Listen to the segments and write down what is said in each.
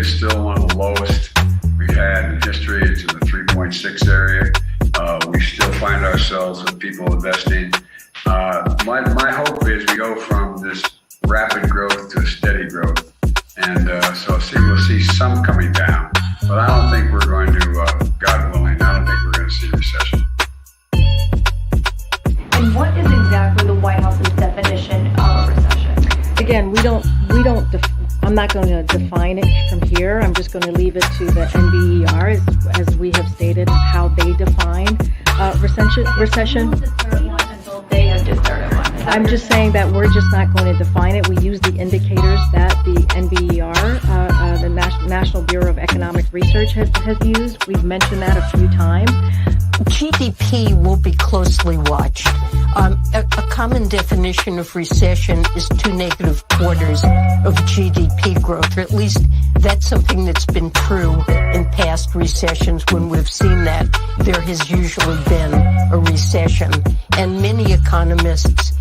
is still one of the lowest we've had in history. It's in the 3.6 area. We still find ourselves with people investing. My hope is we go from this rapid growth to steady growth. And so we'll see some coming down. But I don't think we're going to, God willing, I don't think we're going to see a recession. And what is exactly the White House's definition of a recession? Again, I'm not going to define it from here. I'm just going to leave it to the NBER, as we have stated, how they define recession. Until they have determined one. I'm just saying that we're just not going to define it. We use the indicators that the NBER, the National Bureau of Economic Research, has used. We've mentioned that a few times. GDP will be closely watched. A common definition of recession is 2 negative quarters of GDP growth, or at least that's something that's been true in past recessions. When we've seen that, there has usually been a recession. And many economists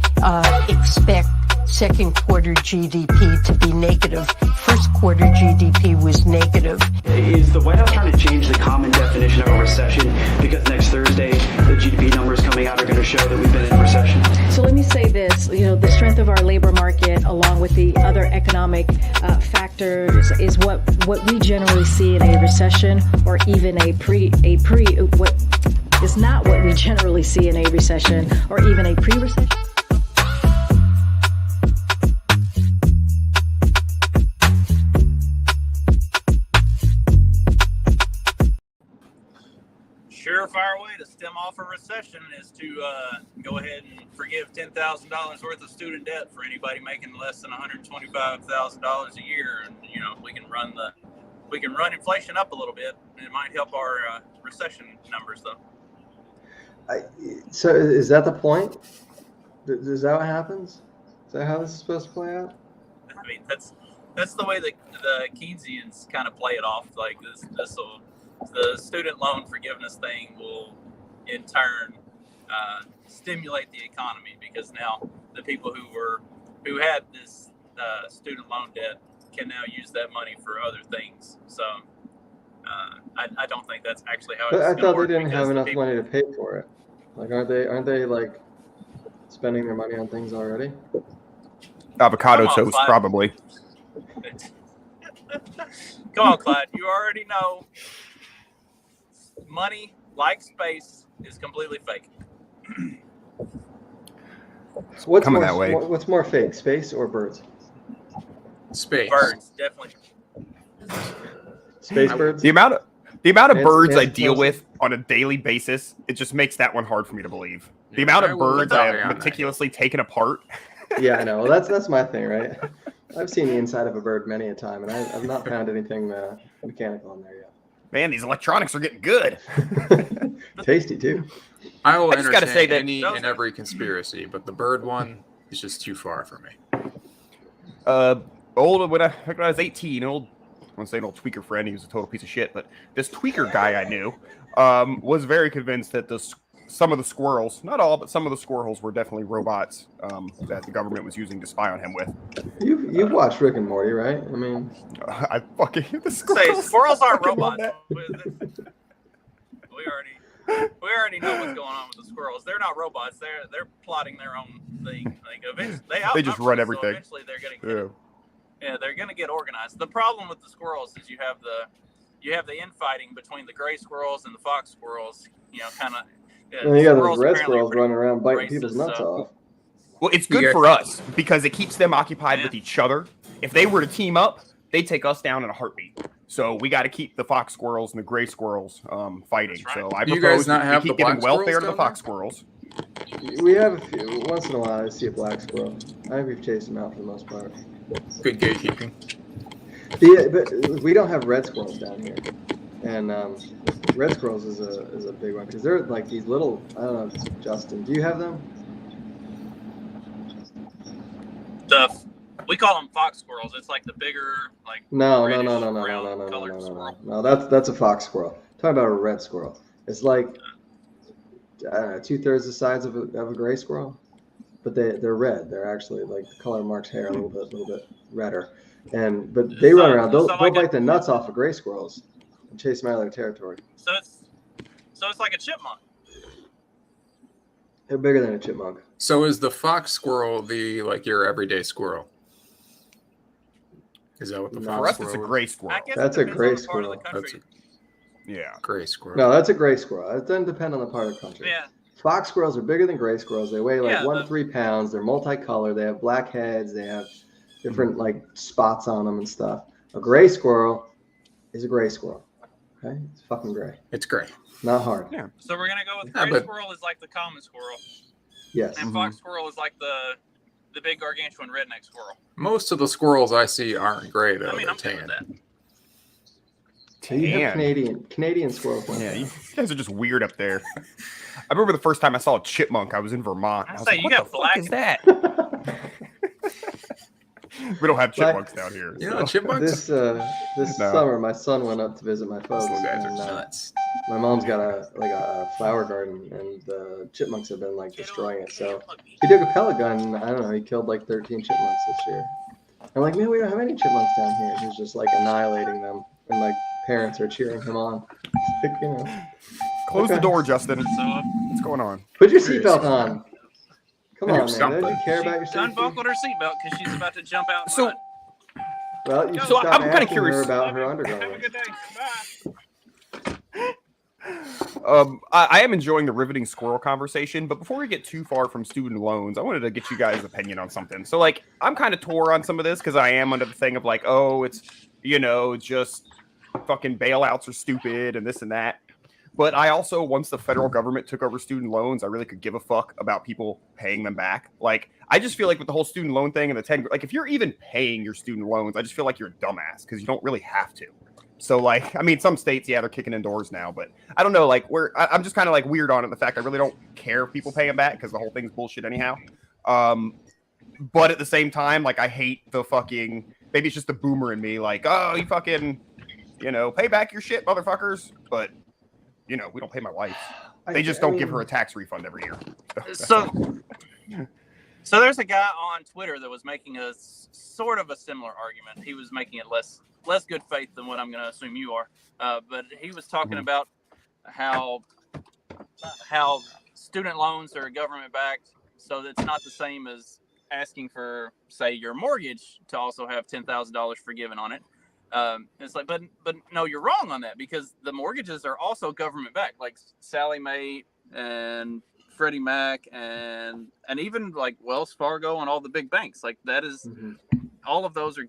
expect second quarter GDP to be negative. First quarter GDP was negative. Is the White House trying to change the common definition of a recession because next Thursday the GDP numbers coming out are going to show that we've been in a recession? So let me say this, the strength of our labor market along with the other economic factors is what we generally see in a recession, or even what is not what we generally see in a recession or even a pre-recession. Surefire way to stem off a recession is to go ahead and forgive $10,000 worth of student debt for anybody making less than $125,000 a year, and we can run inflation up a little bit. It might help our recession numbers, though. So is that the point? Is that what happens? Is that how this is supposed to play out? I mean, that's the way the Keynesians kind of play it off. Like the student loan forgiveness thing will in turn stimulate the economy, because now the people who had this student loan debt can now use that money for other things. So I don't think that's actually how it's going to work. I thought they didn't have enough money to pay for it. Like, aren't they like spending their money on things already? Avocado toast, probably. Come on, Clyde. You already know money, like space, is completely fake. So what's coming more, that way. What's more fake, space or birds? Space. Birds, definitely. Space birds? The amount of birds I it's deal close. with on a daily basis, it just makes that one hard for me to believe. The amount of birds I have meticulously taken apart. Yeah, I know. Well, that's my thing, right? I've seen the inside of a bird many a time, and I've not found anything mechanical in there yet. Man, these electronics are getting good. Tasty too. I will just gotta say that any and every conspiracy, but the bird one is just too far for me. When I was 18, I won't say an old tweaker friend, he was a total piece of shit, but this tweaker guy I knew was very convinced that some of the squirrels, not all, but some of the squirrels were definitely robots that the government was using to spy on him with. You've watched Rick and Morty, right? I mean, I fucking the squirrels aren't robots. We already know what's going on with the squirrels. They're not robots. They're plotting their own thing. Like eventually, they just run everything. So eventually, they're gonna they're gonna get organized. The problem with the squirrels is you have the infighting between the gray squirrels and the fox squirrels. Kind of. you got those red squirrels running around biting people's nuts off. Well, it's good for us because it keeps them occupied with each other. If they were to team up, they'd take us down in a heartbeat. So we got to keep the fox squirrels and the gray squirrels fighting. Right. So I propose we keep giving welfare to the fox squirrels. We have a few. Once in a while, I see a black squirrel. I think we've chased them out for the most part. Good gatekeeping. Yeah, but we don't have red squirrels down here, and red squirrels is a big one because they're like these little. I don't know, Justin. Do you have them? We call them fox squirrels. It's like the bigger, like No. That's a fox squirrel. I'm talking about a red squirrel. It's like 2/3 the size of a gray squirrel, but they're red. They're actually like the color of Mark's hair, a little bit redder. But they run around. They'll bite the nuts off of gray squirrels and chase them out of their territory. So it's like a chipmunk. They're bigger than a chipmunk. So is the fox squirrel your everyday squirrel? Is that what the For fox us, squirrel it's a is? gray squirrel. That's a gray squirrel. Yeah. Gray squirrel. No, that's a gray squirrel. It doesn't depend on the part of the country. Yeah. Fox squirrels are bigger than gray squirrels. They weigh like Yeah, 1 to 3 pounds. They're multicolored. They have black heads. They have different like spots on them and stuff. A gray squirrel is a gray squirrel. Okay, it's fucking gray. It's gray. Not hard. Yeah. So we're gonna go with Yeah, gray but- squirrel is like the common squirrel, Yes. and fox squirrel is like the big gargantuan redneck squirrel. Most of the squirrels I see aren't gray though. I mean, They're I'm good with tan. that. You have Tan. Canadian squirrels. Like Yeah, that. you guys are just weird up there. I remember the first time I saw a chipmunk, I was in Vermont. I I was say, like, you what got the fuck black- is that? We don't have chipmunks down here. You so. know, chipmunks. This No. summer, my son went up to visit my folks. Those guys are and, nuts. my mom's got a flower garden, and the chipmunks have been like destroying it. So he took a pellet gun. And, I don't know. He killed like 13 chipmunks this year. I'm like, man, we don't have any chipmunks down here. He's just like annihilating them, and like parents are cheering him on. It's like, you know, Close the door, Justin. So What's going on? put your seatbelt on. Come Do on, man. something. Don't you care about your she safety? unbuckled her seatbelt because she's about to jump out. So- Well, you should So stop I'm kinda asking curious. her about her Have a undergarment. good day. Bye. I am enjoying the riveting squirrel conversation, but before we get too far from student loans, I wanted to get you guys' opinion on something. So, like, I'm kind of torn on some of this because I am under the thing of like, oh, it's, just fucking bailouts are stupid and this and that. But I also, once the federal government took over student loans, I really could give a fuck about people paying them back. Like, I just feel like with the whole student loan thing and the 10, like, if you're even paying your student loans, I just feel like you're a dumbass because you don't really have to. So, like, I mean, some states, yeah, they're kicking indoors now, but I don't know, like, I'm just kind of like weird on it. The fact I really don't care if people pay them back because the whole thing's bullshit anyhow. But at the same time, like, I hate the fucking, maybe it's just the boomer in me, like, oh, you fucking, pay back your shit, motherfuckers. But, we don't pay my wife. They just don't give her a tax refund every year. So there's a guy on Twitter that was making a sort of a similar argument. He was making it less good faith than what I'm going to assume you are. But he was talking about how student loans are government backed, so it's not the same as asking for, say, your mortgage to also have $10,000 forgiven on it. It's like, but no, you're wrong on that because the mortgages are also government backed, like Sallie Mae and Freddie Mac and even like Wells Fargo and all the big banks. Like that is, all of those are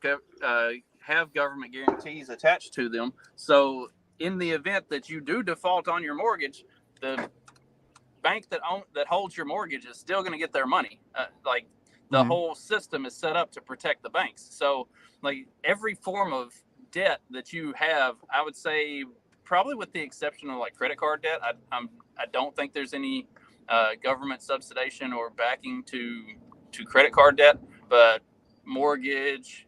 have government guarantees attached to them. So in the event that you do default on your mortgage, the bank that holds your mortgage is still going to get their money. Like the whole system is set up to protect the banks. So like every form of debt that you have, I would say probably with the exception of like credit card debt, I don't think there's any government subsidization or backing to credit card debt, but mortgage,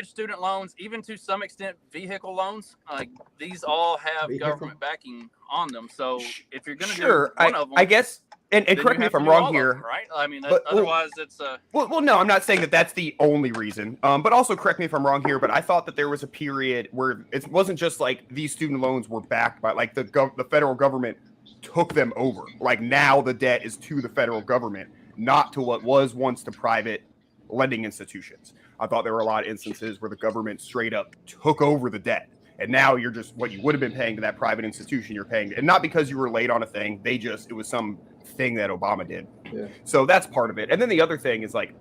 student loans, even to some extent vehicle loans, like these all have government backing on them. So if you're going to do one of them, I guess, and then correct you me have if to I'm do all wrong of here. them, right? I mean, But- otherwise it's Well, no, I'm not saying that that's the only reason. But also correct me if I'm wrong here. But I thought that there was a period where it wasn't just like these student loans were backed by like the federal government took them over. Like now the debt is to the federal government, not to what was once to private lending institutions. I thought there were a lot of instances where the government straight up took over the debt. And now you're just what you would have been paying to that private institution, you're paying. And not because you were late on a thing. It was some thing that Obama did. Yeah. So that's part of it. And then the other thing is like,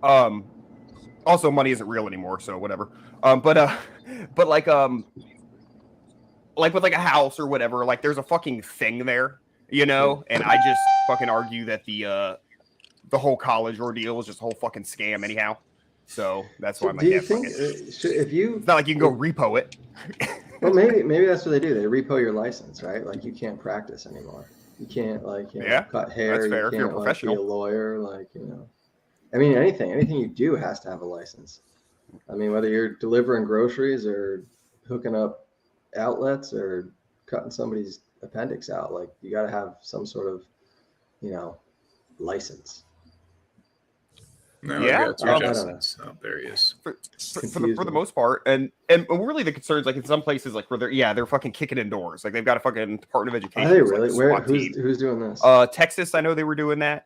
also money isn't real anymore. So whatever. But like with like a house or whatever, like there's a fucking thing there, and I just fucking argue that the whole college ordeal is just a whole fucking scam anyhow. So that's why I'm like, Do you yeah, fuck think it. if you? It's not like you can go repo it. Well, maybe that's what they do. They repo your license, right? Like you can't practice anymore. You can't cut hair. That's fair. You If you're a can't professional. be a lawyer. I mean, anything you do has to have a license. I mean, whether you're delivering groceries or hooking up outlets or cutting somebody's appendix out, like you got to have some sort of license. No, Yeah, we got two I don't know. Justins. Oh, there he is. for Confused the me. most part, and really the concerns, like in some places, like where they're fucking kicking indoors, like they've got a fucking Department of Education. Are they like, really? a Where? SWAT team. Who's doing this? Texas, I know they were doing that.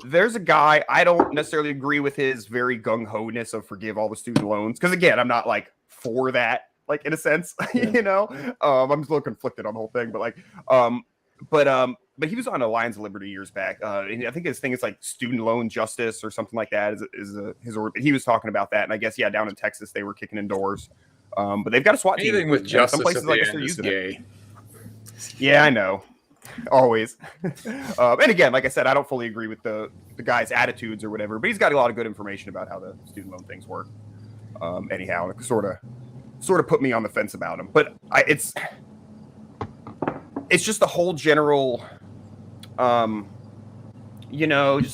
There's a guy, I don't necessarily agree with his very gung-ho-ness of forgive all the student loans, because again, I'm not like for that, like in a sense, Yeah. I'm just a little conflicted on the whole thing, but like, but he was on Alliance of Liberty years back. And I think his thing is like student loan justice or something like that. He was talking about that, and I guess down in Texas they were kicking indoors. But they've got a SWAT team. Anything with And justice some places, at the I guess end they're is using it. gay. Yeah, I know. Always. And again, like I said, I don't fully agree with the guy's attitudes or whatever, but he's got a lot of good information about how the student loan things work. Anyhow, it sort of put me on the fence about him. But it's just the whole general, just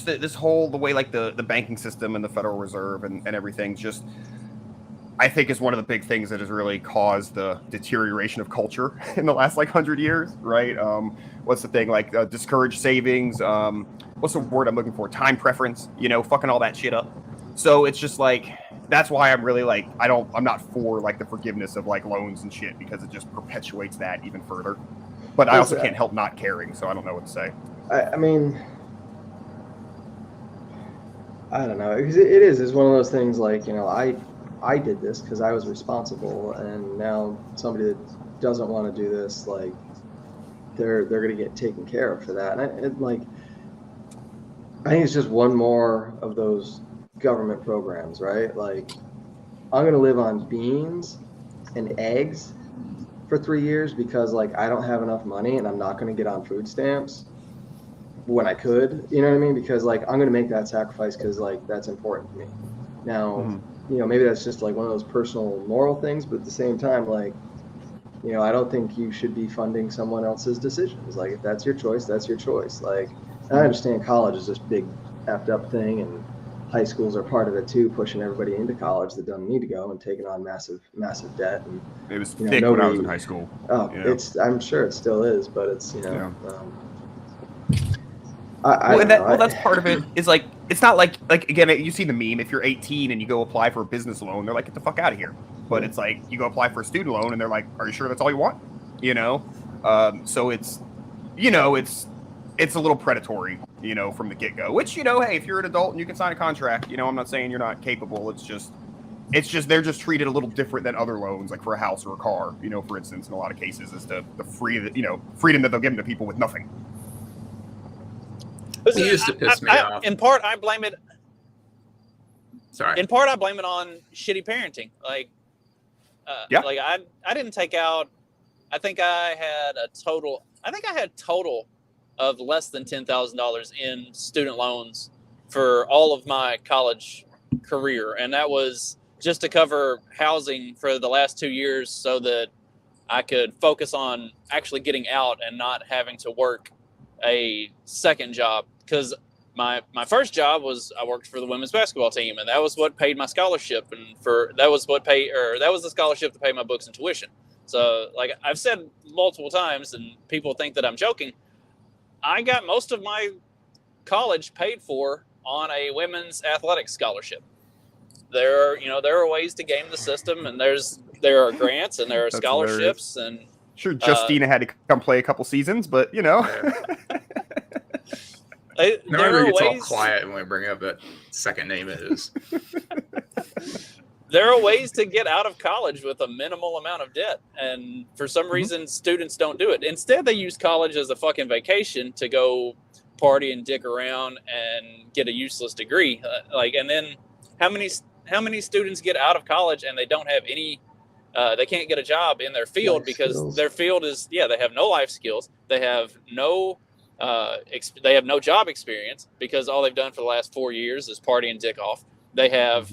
this whole, the way like the banking system and the Federal Reserve and everything just, I think, is one of the big things that has really caused the deterioration of culture in the last 100 years, right? What's the thing, like discouraged savings? What's the word I'm looking for? Time preference, fucking all that shit up. So it's just like, that's why I'm really like, I'm not for like the forgiveness of like loans and shit, because it just perpetuates that even further. But I also can't help not caring, so I don't know what to say. I mean, I don't know, because it's one of those things like, I did this because I was responsible, and now somebody that doesn't want to do this, like, they're going to get taken care of for that. And I think it's just one more of those government programs, right? Like, I'm going to live on beans and eggs for 3 years because, like, I don't have enough money and I'm not going to get on food stamps when I could, you know what I mean? Because, like, I'm going to make that sacrifice because, like, that's important to me. Now, maybe that's just like one of those personal moral things, but at the same time, like, I don't think you should be funding someone else's decisions. Like, if that's your choice, that's your choice. Like, and I understand college is this big effed up thing, and high schools are part of it too, pushing everybody into college that doesn't need to go and taking on massive debt. And it was thick when I was in high school. Oh, I'm sure it still is, but it's that's part of it. Is like, it's not like again, you see the meme, if you're 18 and you go apply for a business loan, they're like, get the fuck out of here. But it's like, you go apply for a student loan and they're like, are you sure that's all you want? So it's a little predatory, from the get-go, which, hey, if you're an adult and you can sign a contract, I'm not saying you're not capable. It's just they're just treated a little different than other loans, like for a house or a car, for instance, in a lot of cases, as to the freedom that they'll give to people with nothing. It used to piss me off. In part, I blame it. Sorry. In part, I blame it on shitty parenting. Like, like I didn't take out. I think I had total of less than $10,000 in student loans for all of my college career, and that was just to cover housing for the last 2 years, so that I could focus on actually getting out and not having to work a second job. Because my first job was, I worked for the women's basketball team, and that was what paid my scholarship, and that was the scholarship to pay my books and tuition. So, like I've said multiple times, and people think that I'm joking, I got most of my college paid for on a women's athletics scholarship. There are ways to game the system, and there are grants and there are scholarships, hilarious. And sure, Justina had to come play a couple seasons, but Everybody gets all quiet when we bring up that second name of his. There are ways to get out of college with a minimal amount of debt, and for some reason, students don't do it. Instead, they use college as a fucking vacation to go party and dick around and get a useless degree. And then how many students get out of college and they don't have any? They can't get a job in their field because their field is they have no life skills. They have no job experience because all they've done for the last 4 years is party and dick off. They have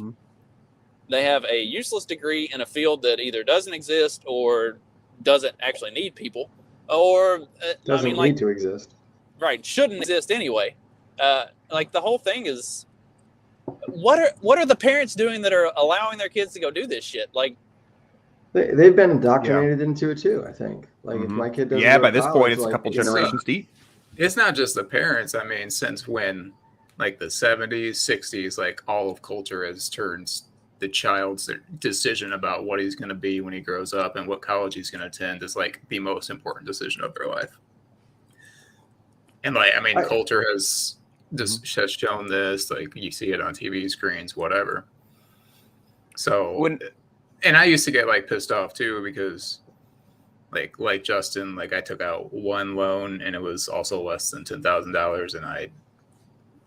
a useless degree in a field that either doesn't exist or doesn't actually need people, or doesn't need to exist. Right, shouldn't exist anyway. Like, the whole thing is, what are the parents doing that are allowing their kids to go do this shit? Like, they've been indoctrinated into it too, I think. Like, if my kid doesn't go by to this college, point, it's a couple generations deep. It's not just the parents. I mean, since when, like the 70s, 60s, like all of culture has turned the child's decision about what he's going to be when he grows up and what college he's going to attend is like the most important decision of their life. And like, I mean, culture has has shown this, like you see it on TV screens, whatever. So, and I used to get like pissed off too, because like Justin, like I took out one loan and it was also less than $10,000, and I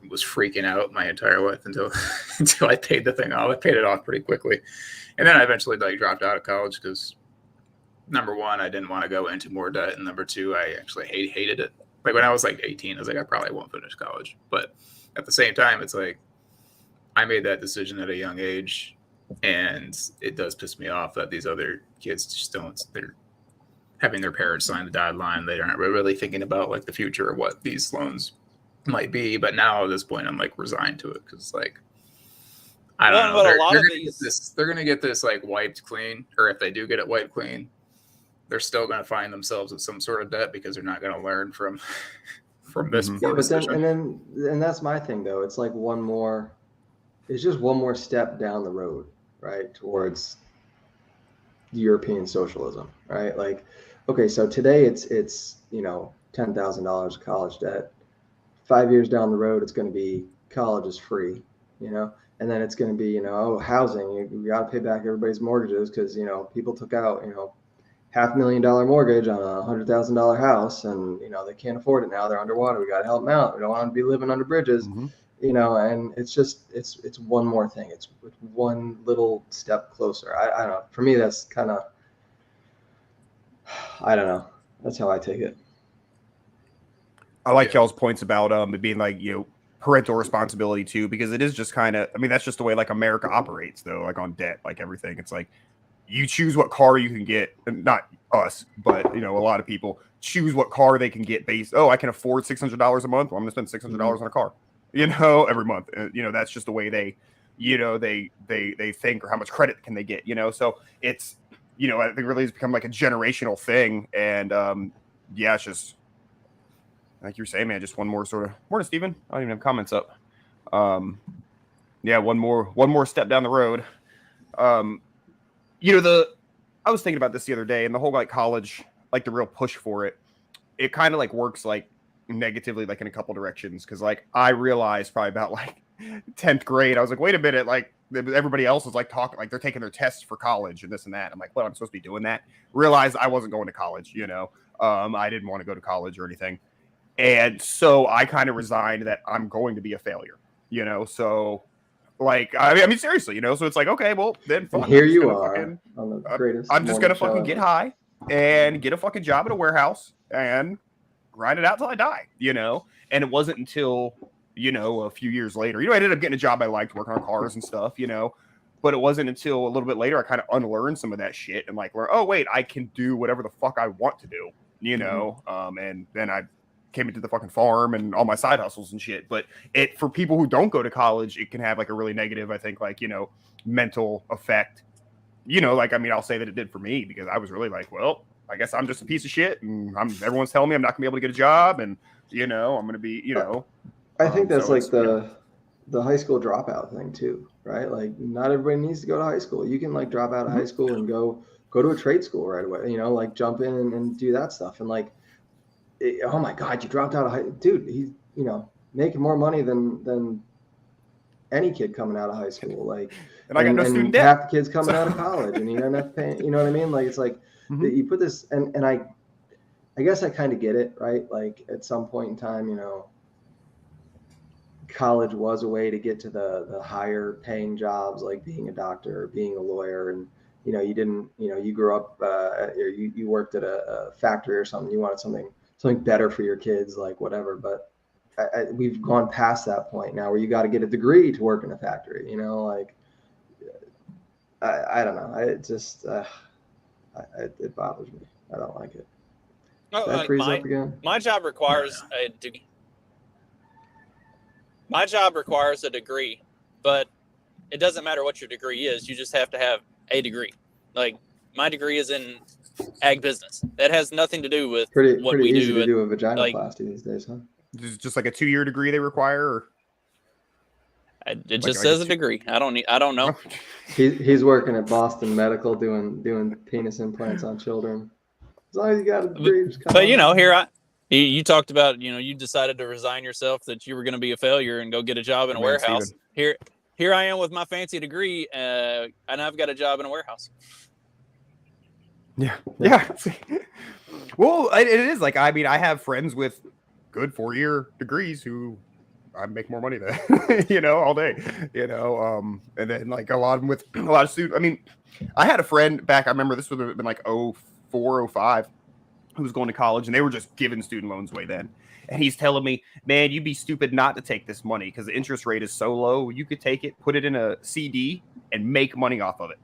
was freaking out my entire life until I paid the thing off. I paid it off pretty quickly, and then I eventually like dropped out of college because number one, I didn't want to go into more debt, and number two, I actually hated it. Like when I was like 18, I was like, I probably won't finish college. But at the same time, it's like I made that decision at a young age, and it does piss me off that these other kids just don't. They're having their parents sign the dotted line. They aren't really thinking about like the future or what these loans might be. But now at this point, I'm like resigned to it because like I don't know. They're gonna get this like wiped clean, or if they do get it wiped clean, they're still gonna find themselves with some sort of debt because they're not gonna learn from this. Yeah, but then that's my thing though. It's like it's just one more step down the road, right, towards European socialism, right? Like, okay, so today it's $10,000 college debt. 5 years down the road, it's going to be college is free, and then it's going to be housing. You got to pay back everybody's mortgages because people took out $500,000 mortgage on a $100,000 house, and they can't afford it now. They're underwater. We got to help them out. We don't want them to be living under bridges. And it's just it's one more thing. It's one little step closer. I don't know. For me, that's kind of, I don't know. That's how I take it. I like y'all's points about it being like parental responsibility too, because it is just kind of, I mean, that's just the way like America operates though, like on debt, like everything. It's like you choose what car you can get, not us, but a lot of people choose what car they can get based. Oh, I can afford $600 a month. Well, I'm gonna spend $600 on a car. Every month, that's just the way they think, or how much credit can they get, so it's, I think really it's become like a generational thing. And, it's just like you're saying, man, just one more sort of morning, Steven. I don't even have comments up. One more step down the road. I was thinking about this the other day, and the whole like college, like the real push for it, it kind of like works like negatively like in a couple directions, because like I realized probably about like 10th grade, I was like, wait a minute, like everybody else is like talking like they're taking their tests for college and this and that. I'm like, well, I'm supposed to be doing that. Realized I wasn't going to college, I didn't want to go to college or anything, and so I kind of resigned that I'm going to be a failure, so like I mean seriously, so it's like, okay, well then here you are on the greatest I'm just gonna fucking get high and get a fucking job at a warehouse and grind it out till I die, and it wasn't until, a few years later, I ended up getting a job I liked, working on cars and stuff, but it wasn't until a little bit later I kind of unlearned some of that shit and like, oh wait, I can do whatever the fuck I want to do, and then I came into the fucking farm and all my side hustles and shit. But for people who don't go to college, it can have like a really negative, I think, like, mental effect, like, I mean, I'll say that it did for me, because I was really like, well, I guess I'm just a piece of shit, and everyone's telling me I'm not gonna be able to get a job, and I'm gonna be, I think that's so like the high school dropout thing too, right? Like not everybody needs to go to high school. You can like drop out of high school and go to a trade school right away. Like jump in and do that stuff. And like, oh my God, you dropped out of high, dude. He's making more money than any kid coming out of high school. Like, and I got no student debt. Half the kids coming out of college, and you don't have to pay. You know what I mean? Like it's like. You put this, and I guess I kind of get it, right? Like at some point in time, college was a way to get to the higher paying jobs, like being a doctor or being a lawyer. And, you didn't, you grew up, or you worked at a factory or something. You wanted something better for your kids, like whatever. But we've gone past that point now where you got to get a degree to work in a factory, like, I don't know. It just, it bothers me. I don't like it. My job requires a degree. My job requires a degree, but it doesn't matter what your degree is. You just have to have a degree. Like my degree is in ag business. That has nothing to do with Pretty what we easy do. to do a vaginoplasty these days, huh? Just like a 2-year degree they require, or It just says a degree. I don't know. He's working at Boston Medical doing penis implants on children. As long as you got a degree, just come But on. you talked about, you decided to resign yourself, that you were going to be a failure and go get a job in a warehouse. Steven. Here I am with my fancy degree, and I've got a job in a warehouse. Yeah. Well, it is like, I mean, I have friends with good 4-year degrees who I make more money than, all day, and then like a lot of them with a lot of students. I mean, I had a friend back, I remember this would have been like 04, 05, who was going to college, and they were just giving student loans away then. And he's telling me, man, you'd be stupid not to take this money because the interest rate is so low. You could take it, put it in a CD, and make money off of it.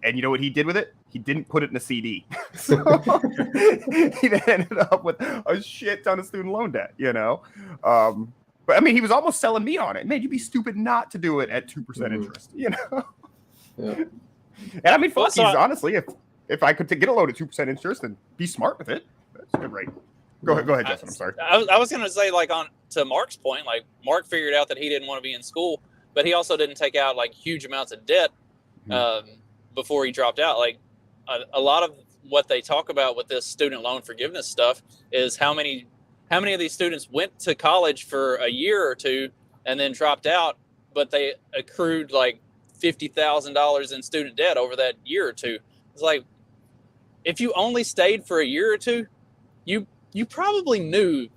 And you know what he did with it? He didn't put it in a CD. So he then ended up with a shit ton of student loan debt, But I mean, he was almost selling me on it. Man, you'd be stupid not to do it at 2% interest, Yeah. And I mean, honestly, if I could get a loan at 2% interest and be smart with it, that's a good rate. Go ahead, Justin. I'm sorry. I was going to say, like, to Mark's point, like, Mark figured out that he didn't want to be in school, but he also didn't take out like huge amounts of debt before he dropped out. Like, a lot of what they talk about with this student loan forgiveness stuff is how many of these students went to college for a year or two and then dropped out, but they accrued like $50,000 in student debt over that year or two. It's like, if you only stayed for a year or two, you probably knew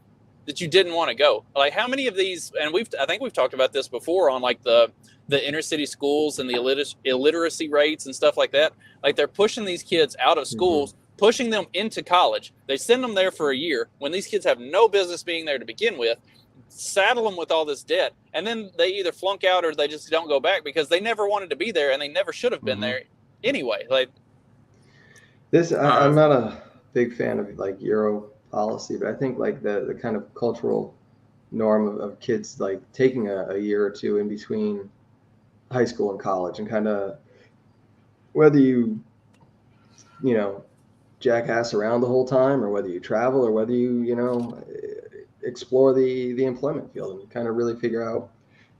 that you didn't want to go. Like, how many of these, and I think we've talked about this before on like the inner city schools and the illiteracy rates and stuff like that. Like, they're pushing these kids out of schools, pushing them into college. They send them there for a year when these kids have no business being there to begin with, saddle them with all this debt, and then they either flunk out or they just don't go back because they never wanted to be there and they never should have been there anyway. Like this, I'm not a big fan of like Euro policy, but I think like the kind of cultural norm of kids like taking a year or two in between high school and college, and kind of whether you jackass around the whole time, or whether you travel, or whether you explore the employment field and kind of really figure out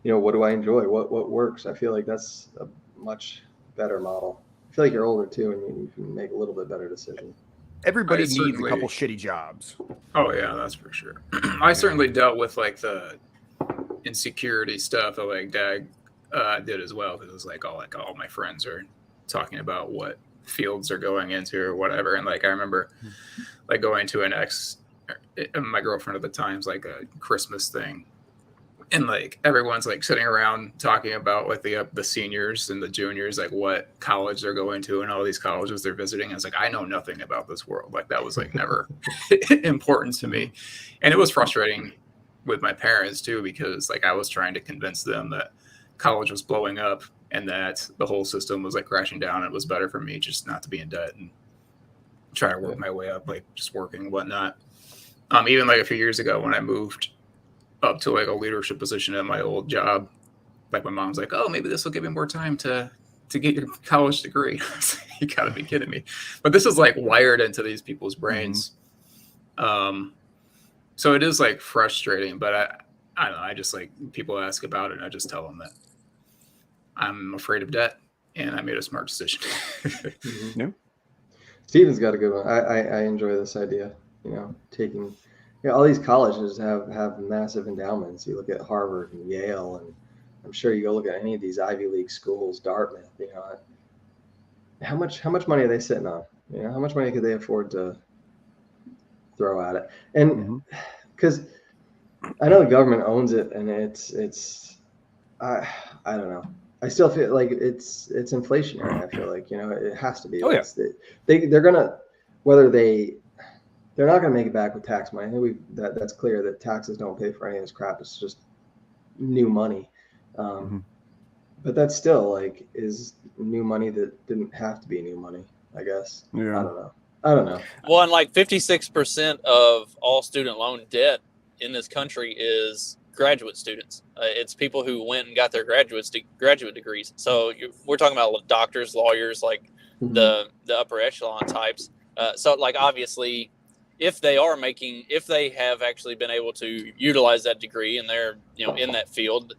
what do I enjoy, what works. I feel like that's a much better model. I feel like you're older too, and you can make a little bit better decisions. Everybody needs a couple shitty jobs. Oh yeah, that's for sure. I certainly dealt with like the insecurity stuff that like Dag did as well, because it was like all my friends are talking about what fields are going into or whatever, and like I remember like going to my girlfriend at the time's like a Christmas thing, and like everyone's like sitting around talking about like the seniors and the juniors, like what college they're going to and all these colleges they're visiting. I was like, I know nothing about this world. Like that was like never important to me, and it was frustrating with my parents too, because like I was trying to convince them that college was blowing up and that the whole system was like crashing down. It was better for me just not to be in debt and try to work my way up, like just working and whatnot. Even like a few years ago when I moved up to like a leadership position at my old job, like my mom's like, oh, maybe this will give you more time to get your college degree. You gotta be kidding me. But this is like wired into these people's brains. So it is like frustrating, but I don't know. I just like, people ask about it and I just tell them that I'm afraid of debt and I made a smart decision. No. Steven's got a good one. I enjoy this idea, taking, all these colleges have massive endowments. You look at Harvard and Yale, and I'm sure you go look at any of these Ivy League schools, Dartmouth, how much money are they sitting on? How much money could they afford to throw at it? And because I know the government owns it, and it's I don't know. I still feel like it's inflationary. I feel like it has to be. Oh yeah. They're gonna, whether they're not gonna make it back with tax money. I think that's clear that taxes don't pay for any of this crap. It's just new money. But that's still like is new money that didn't have to be new money, I guess. Yeah. I don't know. Well, and like 56% of all student loan debt in this country is graduate students. It's people who went and got their graduate degrees. So we're talking about doctors, lawyers, like the upper echelon types. So like obviously, if they have actually been able to utilize that degree and they're in that field,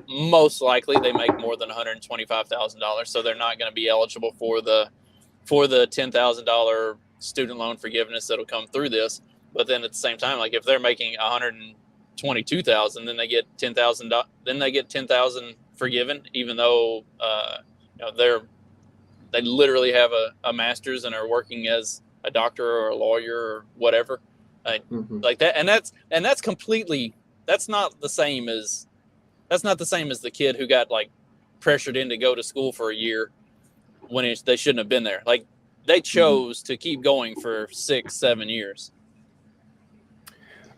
most likely they make more than $125,000. So they're not going to be eligible for the $10,000 student loan forgiveness that'll come through this. But then at the same time, like if they're making $122,000, then they get $10,000. Then they get $10,000 forgiven, even though they literally have a master's and are working as a doctor or a lawyer or whatever, like that. And that's completely, that's not the same as the kid who got like pressured in to go to school for a year when they shouldn't have been there. Like they chose to keep going for 6-7 years.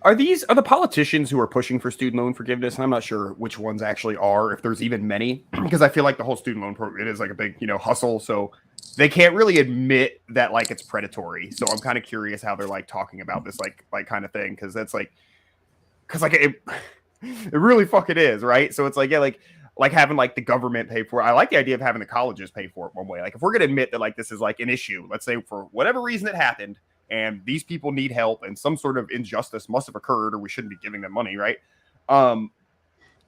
Are the politicians who are pushing for student loan forgiveness? And I'm not sure which ones actually are, if there's even many, because I feel like the whole student loan program, it is like a big, hustle. So they can't really admit that like it's predatory. So I'm kind of curious how they're like talking about this like kind of thing. Cause that's like, it really fucking is. Right. So it's like, yeah, like having like the government pay for it. I like the idea of having the colleges pay for it one way. Like if we're going to admit that like this is like an issue, let's say for whatever reason it happened, and these people need help and some sort of injustice must have occurred or we shouldn't be giving them money, right?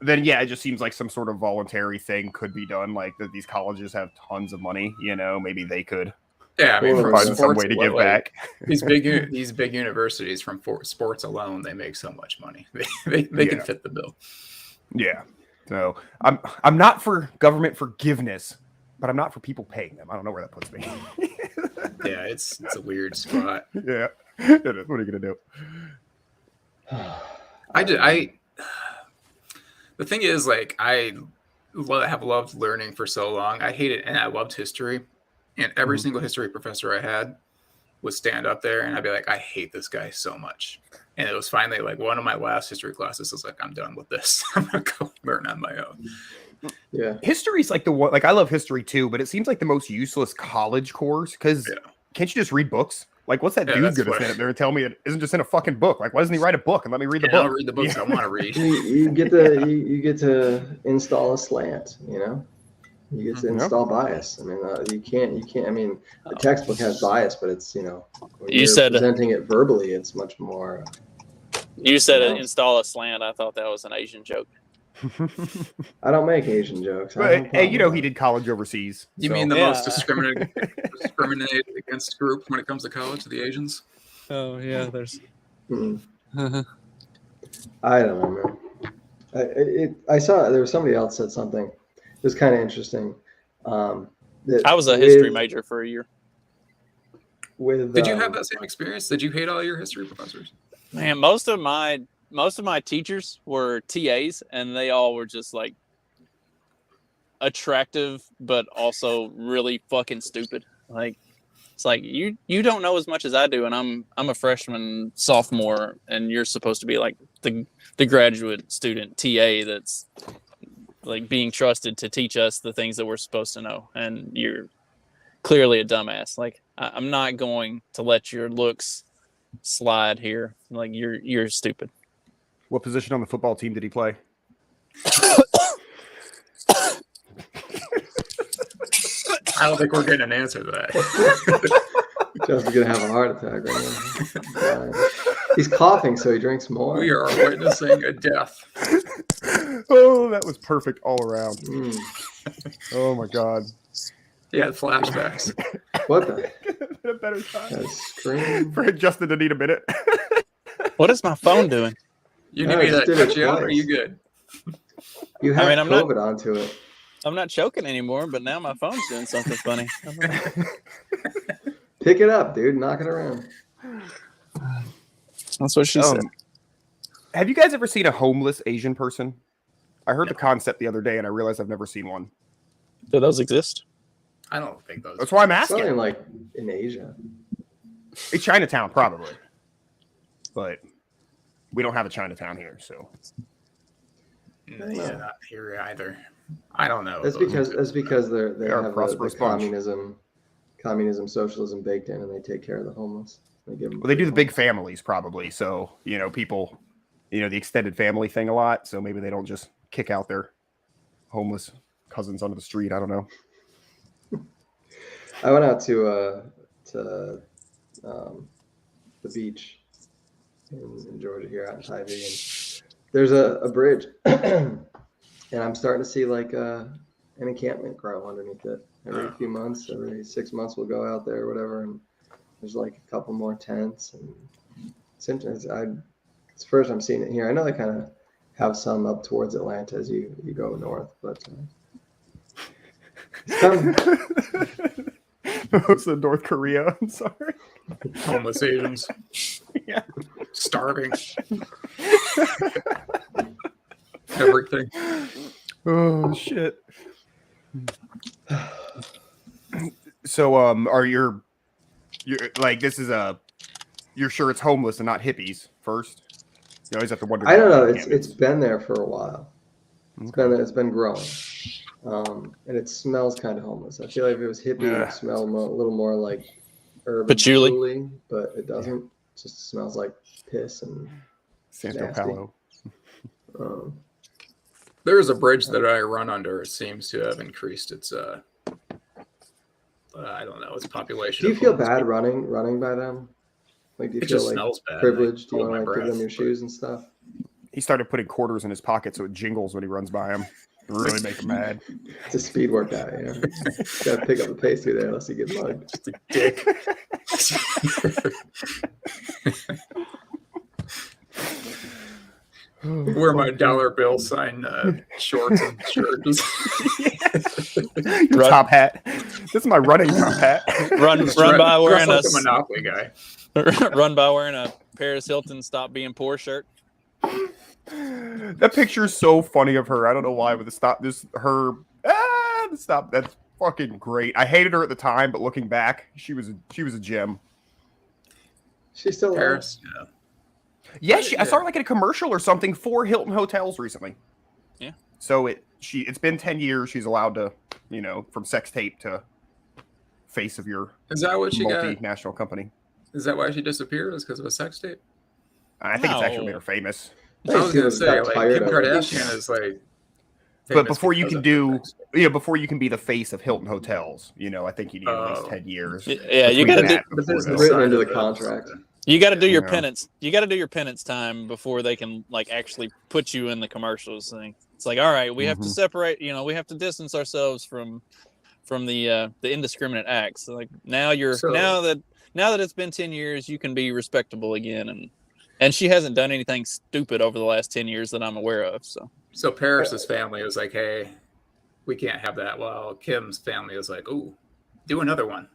Then yeah, it just seems like some sort of voluntary thing could be done. Like that these colleges have tons of money, maybe they could I mean, find some way to give back. These big universities from sports alone, they make so much money. They can fit the bill. Yeah. So I'm not for government forgiveness, but I'm not for people paying them. I don't know where that puts me. Yeah, it's a weird spot. Yeah, it is. What are you gonna do? The thing is, like, I have loved learning for so long. I hate it, and I loved history. And every single history professor I had would stand up there, and I'd be like, I hate this guy so much. And it was finally like one of my last history classes. I was like, I'm done with this. I'm gonna go learn on my own. Yeah, history's like the one. Like I love history too, but it seems like the most useless college course because can't you just read books? Like, what's that dude gonna stand up there and tell me it isn't just in a fucking book? Like, why doesn't he write a book and let me read the book? I'll read the books I want to read. you get to install a slant. You get to install bias. I mean, you can't. I mean, the textbook has bias, but it's when you're presenting it verbally, it's much more. You said install a slant. I thought that was an Asian joke. I don't make Asian jokes. But hey, he did college overseas. You mean the most discriminated against group when it comes to college, the Asians? Oh yeah, there's. I don't know, man. I saw there was somebody else said something. It was kind of interesting. I was a history major for a year. Did you have that same experience? Did you hate all your history professors? Man, most of my teachers were TAs, and they all were just like attractive, but also really fucking stupid. Like it's like you don't know as much as I do, and I'm a freshman, sophomore, and you're supposed to be like the graduate student TA that's like being trusted to teach us the things that we're supposed to know, and you're clearly a dumbass. Like I'm not going to let your looks slide here. Like you're stupid. What position on the football team did he play? I don't think we're getting an answer to that. Justin's gonna have a heart attack right now. He's coughing, so he drinks more. We are witnessing a death. Oh, that was perfect all around. Oh my god. Yeah, flashbacks. What the? A better time. Scream. For Justin to need a minute. What is my phone doing? You need me to cut you out, or are you good? You have COVID onto it. I'm not choking anymore, but now my phone's doing something funny. Pick it up, dude. Knock it around. That's what she said. Have you guys ever seen a homeless Asian person? I heard the concept the other day, and I realized I've never seen one. Do those exist? I don't think those. That's why I'm asking. Something like in Asia. In Chinatown, probably. But we don't have a Chinatown here, so. Yeah, not here either. I don't know. That's because they have the communism, socialism baked in, and they take care of the homeless. They give them they do the big families probably. So people, the extended family thing a lot. So maybe they don't just kick out their homeless cousins onto the street. I don't know. I went out to the beach in Georgia here out in Tybee, and there's a bridge, and I'm starting to see like an encampment grow underneath it. Every few months, every 6 months, we'll go out there or whatever, and there's like a couple more tents, and it's interesting. It's the first I'm seeing it here. I know they kind of have some up towards Atlanta as you go north, but it's kind of, Most of North Korea. I'm sorry. Homeless Asians. Yeah. Starving. Everything. Oh shit. So are you're like, this is you're sure it's homeless and not hippies first? You always have to wonder. I don't know. It's been there for a while. It's been growing, and it smells kind of homeless. I feel like if it was hippie, it would smell a little more like urban patchouli, but it doesn't. It just smells like piss and Santo Palo. There's a bridge that I run under. It seems to have increased its I don't know, its population. Do you feel bad running by them? Like, do you feel like privileged? Do you want to give them your shoes and stuff? He started putting quarters in his pocket so it jingles when he runs by him. Really make him mad. It's a speed workout, you know. Got to pick up the pace through there unless you get mugged. Just a dick. Wear my dollar bill sign shorts and shirts. Your top hat. This is my running top hat. Run by wearing like a Monopoly guy. Run by wearing a Paris Hilton "Stop Being Poor" shirt. That picture is so funny of her. I don't know why, but the stop. That's fucking great. I hated her at the time, but looking back, she was a gem. She's still Paris. Yeah, I saw her like in a commercial or something for Hilton Hotels recently. Yeah. So it's been 10 years. She's allowed to, from sex tape to face of your Is that what she multinational company. Is that why she disappeared? Is because of a sex tape? I think it's actually made her famous. I was gonna say, like, Kim Kardashian is like. But before you can before you can be the face of Hilton Hotels, I think you need at least 10 years. Yeah, you got to do. But there's written into the contract. You got to do your penance. You got to do your penance time before they can like actually put you in the commercials. It's like, all right, we have to separate. We have to distance ourselves from the indiscriminate acts. Like now now that it's been 10 years, you can be respectable again. And she hasn't done anything stupid over the last 10 years that I'm aware of. So Paris's family was like, hey, we can't have that. While Kim's family was like, ooh, do another one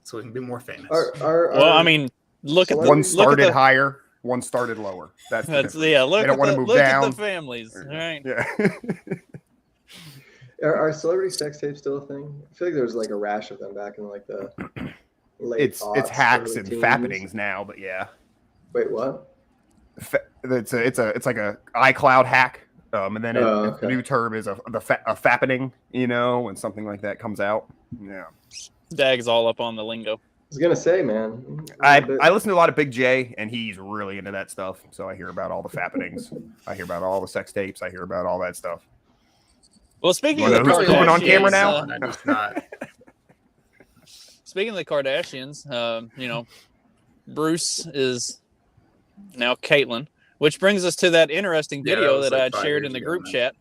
so we can be more famous. Well, I mean. Look at one started higher, one started lower. That's yeah. Look, they don't want to move down. At the families, right? Yeah. Are celebrity sex tapes still a thing? I feel like there was like a rash of them back in like the late It's hacks and teens. fappenings now, but yeah. Wait, what? It's like a iCloud hack, and then the new term is a fappening, when something like that comes out. Yeah. Dag's all up on the lingo. I was gonna say, man. I listen to a lot of Big J, and he's really into that stuff. So I hear about all the fappenings. I hear about all the sex tapes. I hear about all that stuff. Well, speaking of who's pooping on camera now, speaking of the Kardashians, Bruce is now Caitlyn, which brings us to that interesting video that I had shared in the group chat.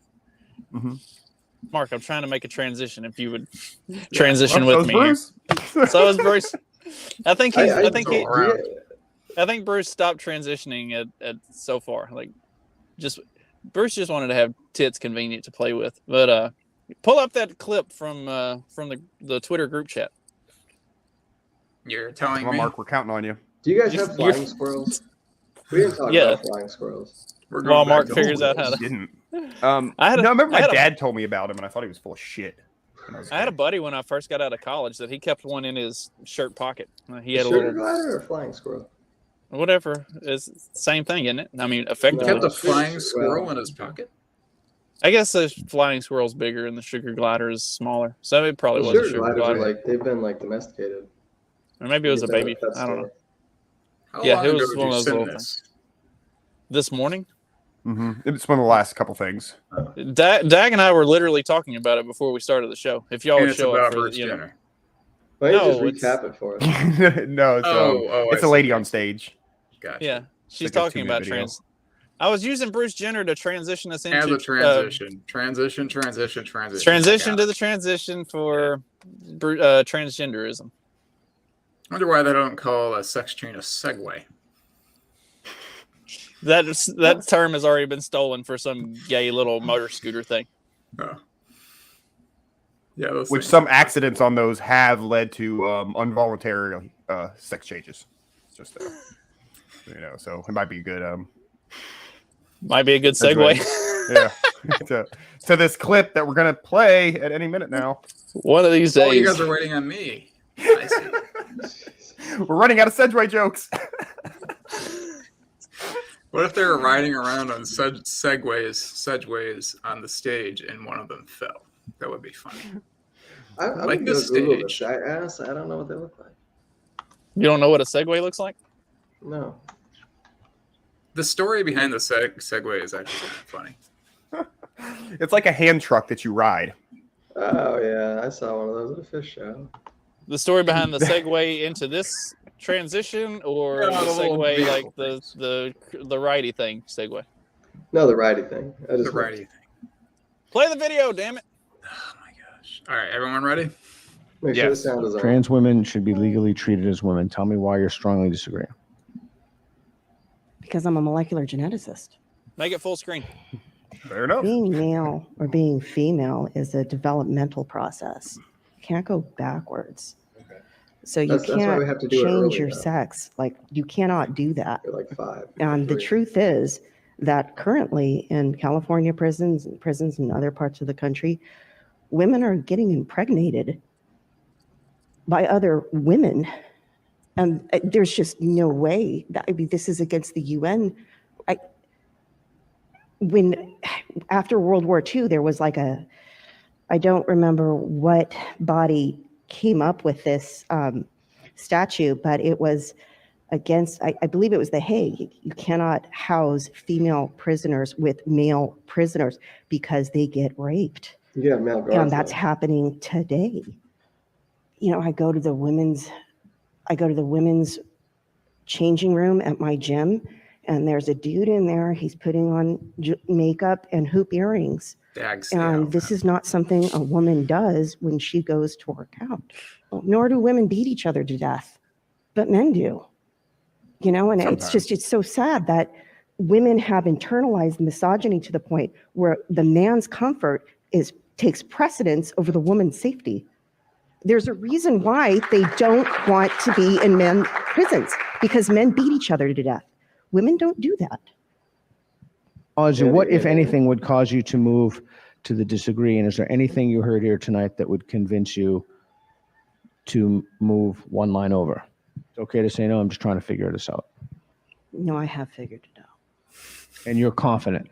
Mm-hmm. Mark, I'm trying to make a transition. If you would transition with me. So is Bruce. I think Bruce stopped transitioning at so far. Like, Bruce just wanted to have tits convenient to play with. But pull up that clip from the Twitter group chat. You're telling me, Mark, we're counting on you. Do you guys have flying squirrels? We didn't talk about flying squirrels. While Mark figures out how to. Didn't. I remember my dad told me about him, and I thought he was full of shit. I had a buddy when I first got out of college that he kept one in his shirt pocket. He had a sugar glider or a flying squirrel? Whatever. It's the same thing, isn't it? I mean, effectively. He kept a flying squirrel in his pocket? I guess the flying squirrel's bigger and the sugar glider is smaller. So it probably was a sugar glider. They've been domesticated. Or maybe it was a baby. I don't know. How long it ago was did one you of those send little things. This morning? Mm-hmm. It's one of the last couple things. Dag and I were literally talking about it before we started the show. If y'all would show up for Why don't you No, just recap it for us? No, it's I a lady see. on stage. Gotcha. Yeah, she's like a talking 2-minute about video. trans. I was using Bruce Jenner to transition us into As a transition. Transition. transition to the transition for transgenderism. I wonder why they don't call a sex chain a segue. That term has already been stolen for some gay little motor scooter thing. Oh. Yeah, those Which things. some accidents on those have led to involuntary sex changes. It's just so it might be a good Might be a good segue. yeah, to this clip that we're gonna play at any minute now. One of these days. Oh, you guys are waiting on me. I see. We're running out of Sedgway jokes. What if they were riding around on segways on the stage and one of them fell? That would be funny. I'm Like gonna the Google this. stage. I don't know what they look like. You don't know what a Segway looks like? No. The story behind the Segway is actually kind of funny. It's like a hand truck that you ride. Oh yeah, I saw one of those at a fish show. The story behind the Segway into this transition, or No, the the little Segway vehicle like the righty thing Segway? No, the righty thing. The righty thing. Play the video, damn it! Oh my gosh! All right, everyone ready? Make sure the sound is on. Trans women should be legally treated as women. Tell me why you're strongly disagreeing. Because I'm a molecular geneticist. Make it full screen. Fair enough. Being male or being female is a developmental process. You can't go backwards. Okay. So you That's why can't we have to do it change early, your though. sex. Like, you cannot do that. You're like 5. And the 3. truth is that currently in California prisons in other parts of the country, women are getting impregnated by other women. And there's just no way that, I mean, this is against the UN. When after World War II, there was like I don't remember what body came up with this statute, but it was against, I believe it was The Hague. You cannot house female prisoners with male prisoners because they get raped. Yeah, male guards. And that's happening today. You know, I go to the women's changing room at my gym, and there's a dude in there. He's putting on makeup and hoop earrings. And this is not something a woman does when she goes to work out. Nor do women beat each other to death, but men do. You know, and it's so sad that women have internalized misogyny to the point where the man's comfort takes precedence over the woman's safety. There's a reason why they don't want to be in men's prisons, because men beat each other to death. Women don't do that. Ozzy, what, if anything, would cause you to move to the disagree? And is there anything you heard here tonight that would convince you to move one line over? It's okay to say no. I'm just trying to figure this out. No, I have figured it out. And you're confident?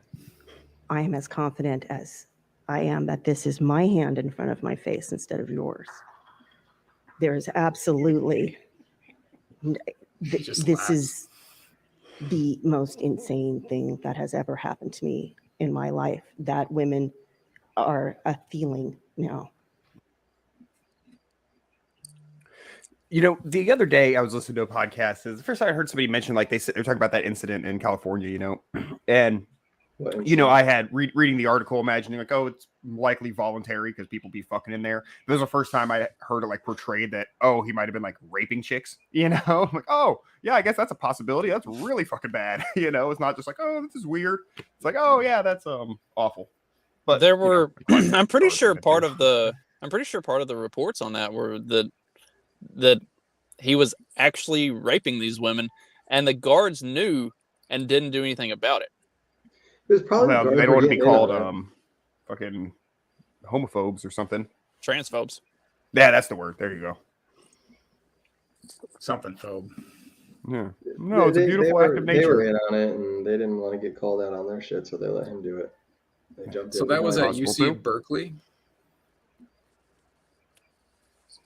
I am as confident as I am that this is my hand in front of my face instead of yours. There is absolutely, this is the most insane thing that has ever happened to me in my life, that women are a feeling now. You know, the other day I was listening to a podcast. It's the first time I heard somebody mention, like, they're talking about that incident in California, you know, and you know, I had reading the article, imagining like, oh, it's likely voluntary because people be fucking in there. This was the first time I heard it like portrayed that, oh, he might have been like raping chicks, you know. I'm like, oh yeah, I guess that's a possibility. That's really fucking bad. You know, it's not just like, oh, this is weird. It's like, oh yeah, that's awful. But there were, I'm pretty sure part of the reports on that were that he was actually raping these women, and the guards knew and didn't do anything about it. It was probably they don't want to be called fucking homophobes or something. Transphobes. Yeah, that's the word. There you go. Something phobe. Yeah. No, it's a beautiful act of nature. They were in on it, and they didn't want to get called out on their shit, so they let him do it. They jumped in. So that was at UC Berkeley?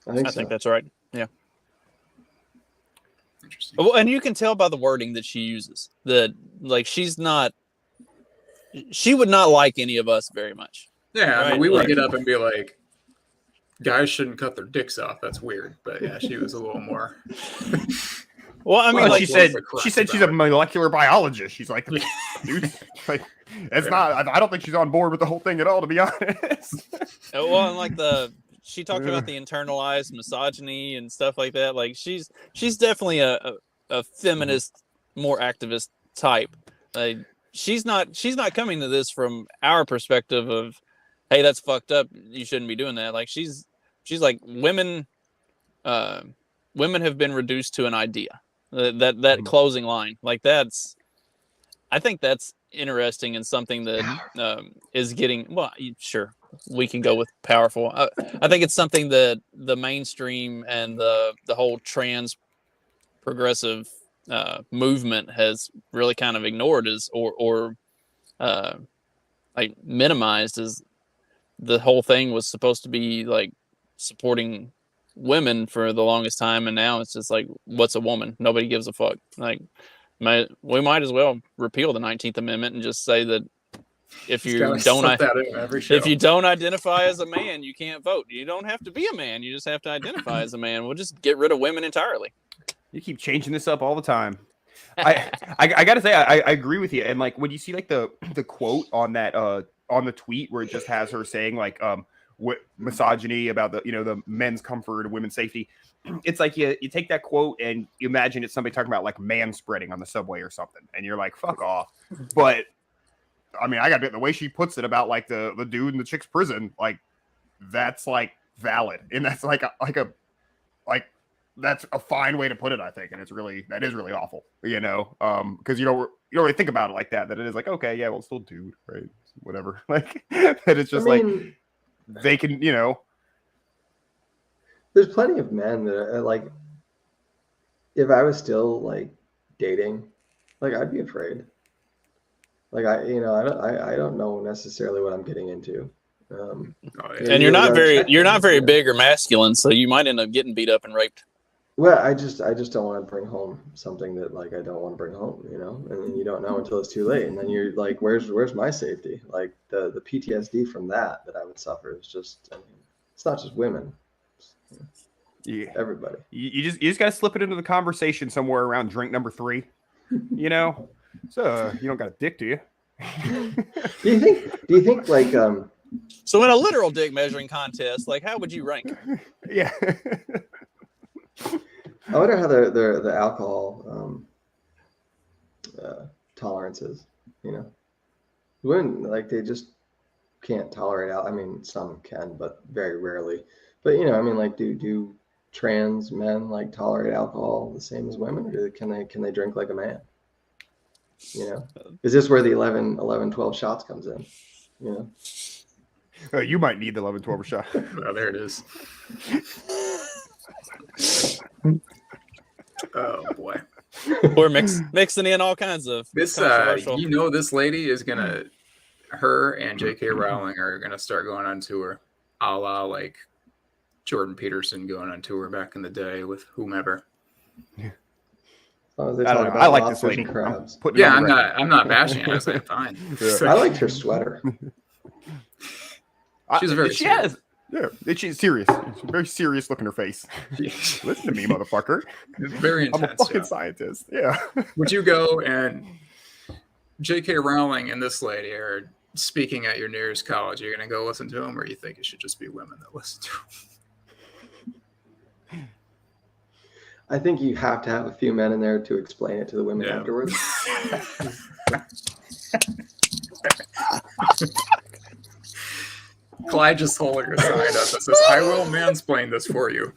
I think that's right. Yeah. Interesting. Well, and you can tell by the wording that she uses that, like, she would not like any of us very much. Yeah, I mean, we would get up and be like, guys shouldn't cut their dicks off. That's weird. But yeah, she was a little more. Well, I mean, Well, like, she said she's a molecular biologist. She's like, dude, like that's not. I don't think she's on board with the whole thing at all, to be honest. well, and like she talked about the internalized misogyny and stuff like that. Like she's definitely a feminist, more activist type. Like she's not coming to this from our perspective of, hey, that's fucked up. You shouldn't be doing that. Like she's like women have been reduced to an idea. That closing line, like I think that's interesting and something that is getting. Well, sure, we can go with powerful. I think it's something that the mainstream and the whole trans progressive movement has really kind of ignored or like minimized. As the whole thing was supposed to be like supporting women for the longest time, and now it's just like, what's a woman? Nobody gives a fuck. Like we might as well repeal the 19th Amendment and just say that if you don't identify as a man, you can't vote. You don't have to be a man, you just have to identify as a man. We'll just get rid of women entirely. You keep changing this up all the time. I gotta say, I agree with you. And like when you see like the quote on that on the tweet where it just has her saying like misogyny about the men's comfort and women's safety, it's like you take that quote and you imagine it's somebody talking about like man spreading on the subway or something, and you're like, fuck off. But I mean, I got the way she puts it about like the dude in the chick's prison, like that's like valid, and that's like that's a fine way to put it, I think. And that is really awful, because you don't really think about it like that it is like, okay, yeah, well, it's still dude, right? Whatever. Like that it's just like they can, There's plenty of men that are like, if I was still like dating, like I'd be afraid. Like I don't know necessarily what I'm getting into. And you're not very big or masculine, so you might end up getting beat up and raped. Well, I just don't want to bring home something that like I don't want to bring home, and then you don't know until it's too late, and then you're like, where's my safety? Like the PTSD from that I would suffer is just, it's not just women, yeah, everybody. You just gotta slip it into the conversation somewhere around drink number 3, So you don't got a dick, do you? Do you think like so in a literal dick measuring contest, like how would you rank? Yeah. I wonder how the alcohol tolerance is. Women, like, they just can't tolerate I mean, some can, but very rarely. But I mean, like, do trans men like tolerate alcohol the same as women, or can they drink like a man? Is this where the 11-12 shots comes in? You might need the 11-12 shot. Oh, there it is. Oh boy, we're mixing in all kinds of this. This lady is gonna. Her and J.K. Rowling are gonna start going on tour, a la like Jordan Peterson going on tour back in the day with whomever. Yeah. I like this lady. I'm not bashing it. I was like, fine. I liked her sweater. She's very. She has. Yeah, she's serious. She's very serious look in her face. Listen to me, motherfucker. It's very intense. I'm a fucking scientist. Yeah. Would you go and J.K. Rowling and this lady are speaking at your nearest college? You're going to go listen to them, or you think it should just be women that listen to them? I think you have to have a few men in there to explain it to the women afterwards. Clyde just holding a sign up that says, I will mansplain this for you.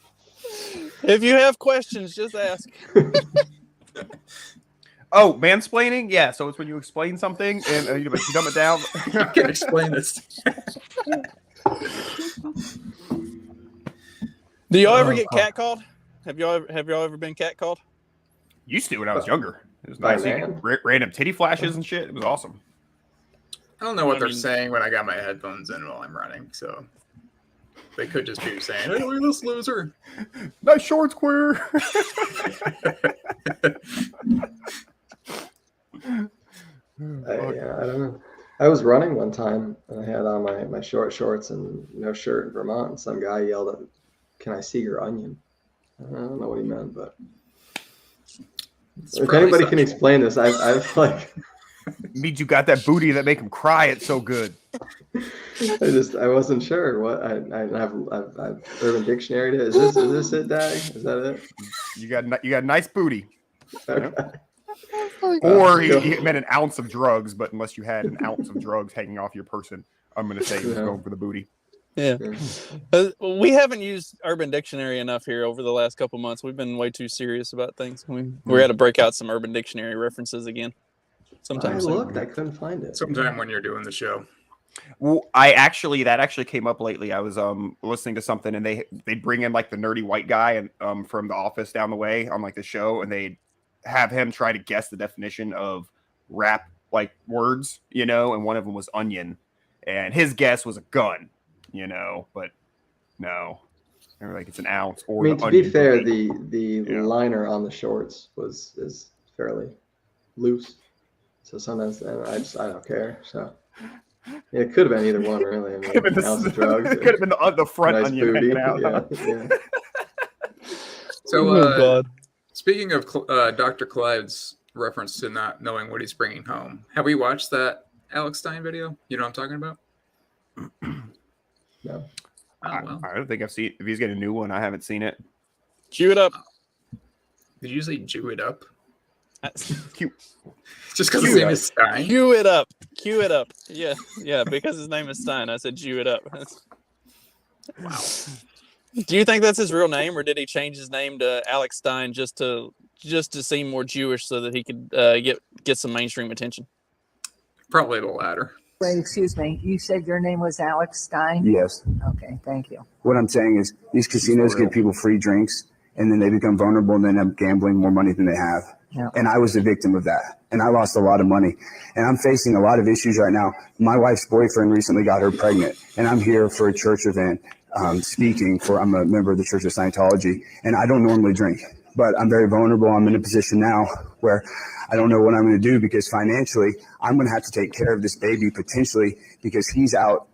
If you have questions, just ask. Oh, mansplaining? Yeah, so it's when you explain something and you dumb it down. You can explain this. Do y'all ever get catcalled? Have y'all ever been catcalled? Used to when I was younger. It was nice. Random titty flashes and shit. It was awesome. I don't know what they're saying when I got my headphones in while I'm running, so they could just be saying, "Hey, look at this loser! Nice shorts, queer." I don't know. I was running one time and I had on my short shorts and no shirt in Vermont, and some guy yelled at me, "Can I see your onion?" I don't know what he meant, but if anybody can explain this, I've like means you got that booty that make him cry. It's so good. I wasn't sure what I've Urban Dictionary. Is this it, Daddy? Is that it? You got a nice booty. Okay. Or he meant an ounce of drugs, but unless you had an ounce of drugs hanging off your person, I'm going to say he was going for the booty. Yeah. We haven't used Urban Dictionary enough here over the last couple months. We've been way too serious about things. We're going to break out some Urban Dictionary references again. Sometime soon. Looked, I couldn't find it. Sometime when you're doing the show. Well, that actually came up lately. I was listening to something, and they'd bring in like the nerdy white guy and from The Office down the way on like the show, and they'd have him try to guess the definition of rap like words, and one of them was onion, and his guess was a gun, but no, they were like it's an ounce. Or I mean, to be fair, the liner on the shorts is fairly loose, so sometimes I don't care. So yeah, it could have been either one, really. I mean, could have been ounce of drugs. It could have been the front nice onion booty. hanging out. Yeah. So, God. Speaking of Dr. Clyde's reference to not knowing what he's bringing home, have we watched that Alex Stein video? You know what I'm talking about? No. I don't think I've seen. If he's getting a new one, I haven't seen it. Cue it up. Did you say Jew it up? Cute. Just because his name is Stein? Cue it up. Cue it up. Yeah, because his name is Stein. I said Jew it up. Wow. Do you think that's his real name, or did he change his name to Alex Stein just to seem more Jewish so that he could get some mainstream attention? Probably the latter. Wait, excuse me. You said your name was Alex Stein? Yes. Okay, thank you. What I'm saying is these casinos give people free drinks, and then they become vulnerable and then end up gambling more money than they have. Yeah. And I was a victim of that. And I lost a lot of money. And I'm facing a lot of issues right now. My wife's boyfriend recently got her pregnant, and I'm here for a church event speaking for, I'm a member of the Church of Scientology, and I don't normally drink, but I'm very vulnerable. I'm in a position now where I don't know what I'm going to do, because financially I'm going to have to take care of this baby potentially, because he's out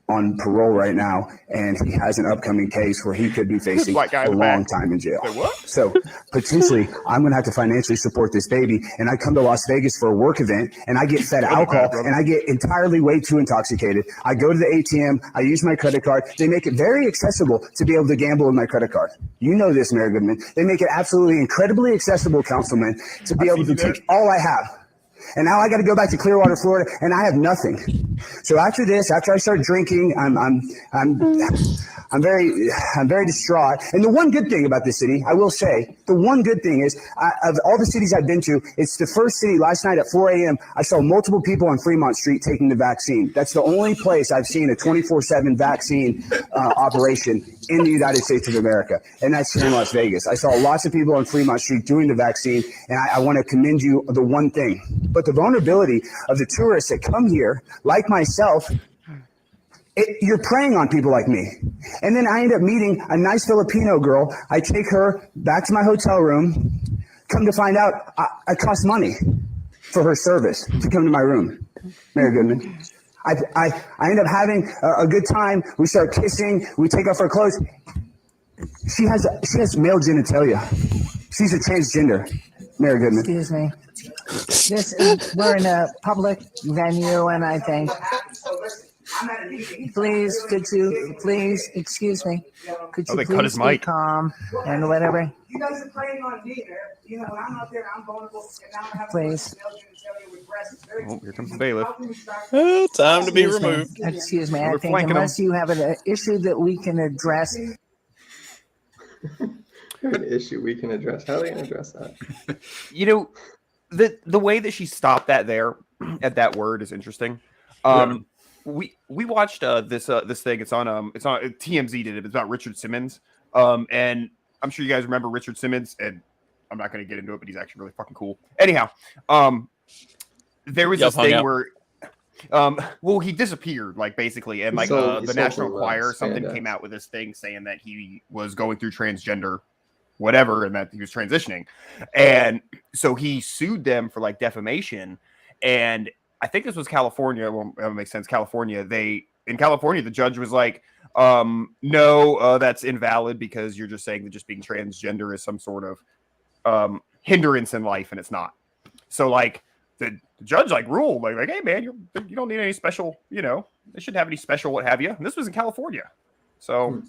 on parole right now, and he has an upcoming case where he could be facing a long time in jail. So potentially I'm going to have to financially support this baby, and I come to Las Vegas for a work event, and I get fed alcohol, and I get entirely way too intoxicated. I go to the ATM, I use my credit card. They make it very accessible to be able to gamble with my credit card. You know this, Mayor Goodman. They make it absolutely incredibly accessible, Councilman, to be able to take all I have. And now I got to go back to Clearwater, Florida, and I have nothing. So after this, after I start drinking, I'm very distraught. And the one good thing about this city, I will say, the one good thing is, of all the cities I've been to, it's the first city. Last night at 4 a.m., I saw multiple people on Fremont Street taking the vaccine. That's the only place I've seen a 24/7 vaccine operation in the United States of America, and that's here in Las Vegas. I saw lots of people on Fremont Street doing the vaccine, and I want to commend you the one thing. But the vulnerability of the tourists that come here, like myself, you're preying on people like me. And then I end up meeting a nice Filipino girl. I take her back to my hotel room. Come to find out, I cost money for her service to come to my room. Mayor Goodman. I end up having a good time. We start kissing. We take off our clothes. She has male genitalia. She's a transgender. Mayor Goodman. Excuse me. We're in a public venue, and I think. Please, excuse me, could you please be calm and whatever? You guys are preying on me, Mayor. You know, when I'm out there, I'm vulnerable, and now I have Please. Oh, here comes the bailiff. Time to be removed. Excuse me, I think unless you have an issue that we can address. An issue we can address. How are they going to address that? The way that she stopped that there at that word is interesting. We watched this thing. It's on TMZ did it. It's about Richard Simmons. And I'm sure you guys remember Richard Simmons, and I'm not going to get into it, but he's actually really fucking cool. Anyhow, there was this thing where he disappeared, like, basically, and like the National Choir or something came out with this thing saying that he was going through transgender whatever and that he was transitioning, and so he sued them for like defamation, and I think this was California. Well, that makes sense. In California, the judge was like, no, that's invalid because you're just saying that just being transgender is some sort of hindrance in life, and it's not. So like the judge like ruled like, hey man, you don't need any special, they shouldn't have any special what have you. And this was in California. So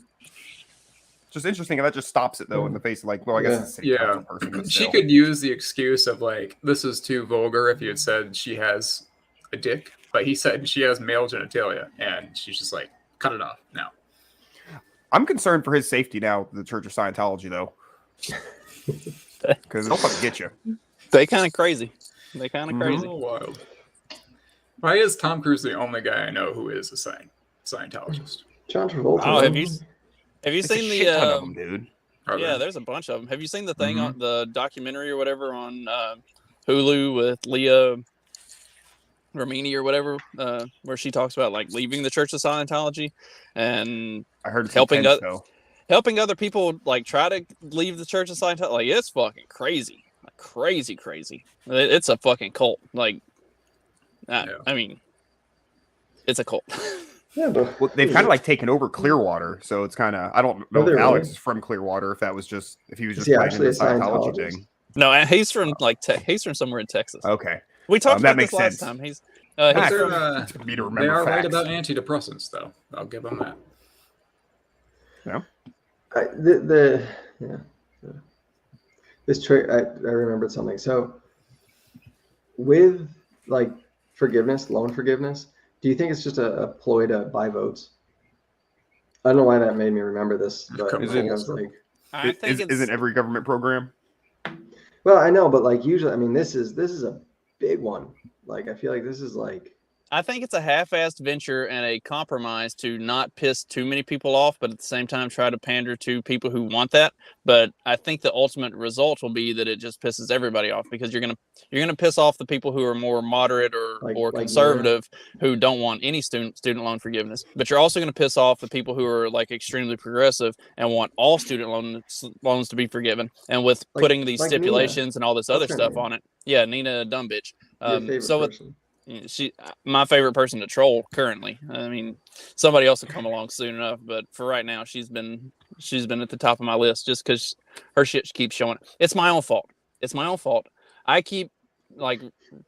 just interesting, and that just stops it though in the face of like, well, I guess it's a city council person. But She still. could use the excuse of like, this is too vulgar if you had said she has a dick, but he said she has male genitalia, and she's just like, cut it off now. I'm concerned for his safety now, the Church of Scientology though, because they'll fucking get you. They kind of crazy. They kind of crazy. Wild. Why is Tom Cruise the only guy I know who is a Scientologist? John Travolta. Oh, have you seen the ton of them, dude? Yeah, there's a bunch of them. Have you seen the thing on the documentary or whatever on Hulu with Leah Remini or whatever, where she talks about like leaving the Church of Scientology and I heard helping other people like try to leave the Church of Scientology? Like, it's fucking crazy, like, crazy. It's a fucking cult. Like, I mean, it's a cult. Yeah, but they've kind of like taken over Clearwater, so it's kind of, I don't know if Alex is from Clearwater, if he was just playing in the Scientology thing. No, he's from he's from somewhere in Texas. Okay, we talked about that this makes last sense. time. He's they are right about antidepressants, though. I'll give them that. Yeah. This trick, I remembered something. So with like loan forgiveness, do you think it's just a ploy to buy votes? I don't know why that made me remember this, but isn't every government program? Well, I know, but like usually, I mean, this is a big one. Like, I feel like this is like, I think it's a half-assed venture and a compromise to not piss too many people off, but at the same time try to pander to people who want that. But I think the ultimate result will be that it just pisses everybody off, because you're gonna piss off the people who are more moderate or conservative, who don't want any student loan forgiveness. But you're also gonna piss off the people who are like extremely progressive and want all student loans to be forgiven. And with putting these stipulations and all this other stuff on it, yeah, Nina, dumb bitch. She, my favorite person to troll currently. I mean, somebody else will come along soon enough, but for right now, she's been at the top of my list just because her shit keeps showing. It's my own fault. I keep like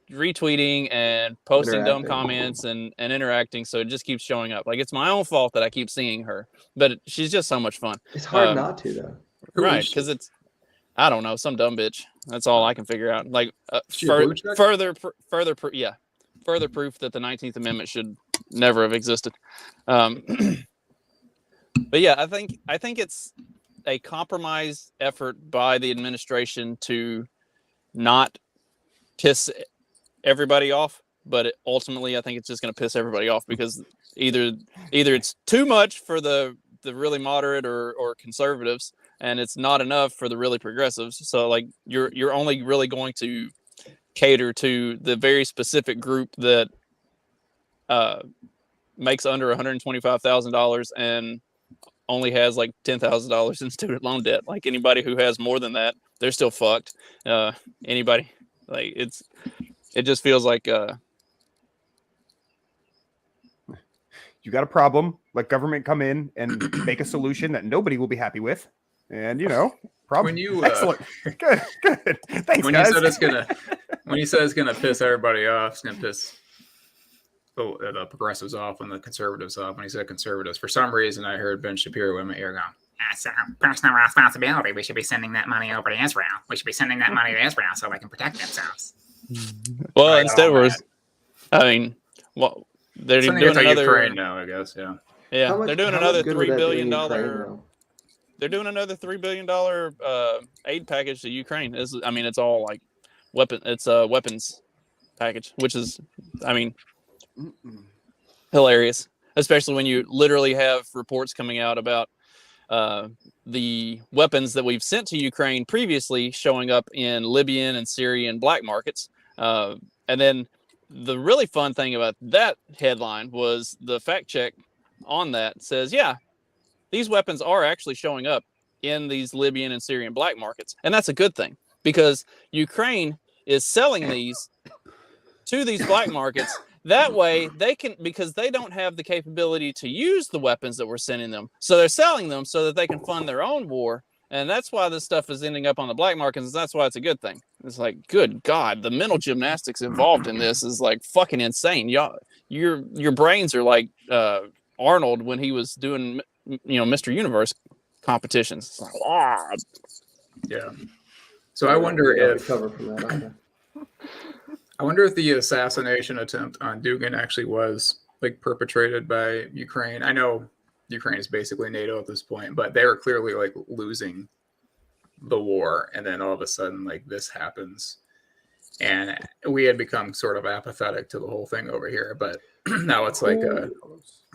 retweeting and posting dumb comments and interacting, so it just keeps showing up. Like, it's my own fault that I keep seeing her, but she's just so much fun. It's hard not to though, right? Because it's, I don't know, some dumb bitch. That's all I can figure out. Like further proof that the 19th Amendment should never have existed. But yeah, I think it's a compromise effort by the administration to not piss everybody off. But ultimately, I think it's just going to piss everybody off, because either it's too much for the really moderate or conservatives, and it's not enough for the really progressives. So like you're only really going to cater to the very specific group that makes under $125,000 and only has like $10,000 in student loan debt. Like, anybody who has more than that, they're still fucked. Anybody, like, it just feels like you got a problem, let government come in and make a solution that nobody will be happy with, and problem. Excellent. Good. Thanks, when guys. He said it's gonna piss everybody off, it's gonna piss the progressives off and the conservatives off. When he said conservatives, for some reason I heard Ben Shapiro in my ear going, "That's personal responsibility. We should be sending that money over to Israel. We should be sending that money to Israel so they can protect themselves." Well, instead they're doing another Ukraine now, I guess. Yeah. They're doing another $3 billion. They're doing another $3 billion aid package to Ukraine. It's all like weapon. It's a weapons package, which is, hilarious. Especially when you literally have reports coming out about the weapons that we've sent to Ukraine previously showing up in Libyan and Syrian black markets. And then the really fun thing about that headline was the fact check on that says, yeah, these weapons are actually showing up in these Libyan and Syrian black markets. And that's a good thing, because Ukraine is selling these to these black markets. That way they can, because they don't have the capability to use the weapons that we're sending them. So they're selling them so that they can fund their own war. And that's why this stuff is ending up on the black markets. And that's why it's a good thing. It's like, good God, the mental gymnastics involved in this is like fucking insane. Y'all, your brains are like Arnold when he was doing, Mr. Universe competitions. It's like, ah. Yeah. So I wonder if recover from that either. I wonder if the assassination attempt on Dugin actually was like perpetrated by Ukraine. I know Ukraine is basically NATO at this point, but they were clearly like losing the war, and then all of a sudden like this happens, and we had become sort of apathetic to the whole thing over here. But now it's like a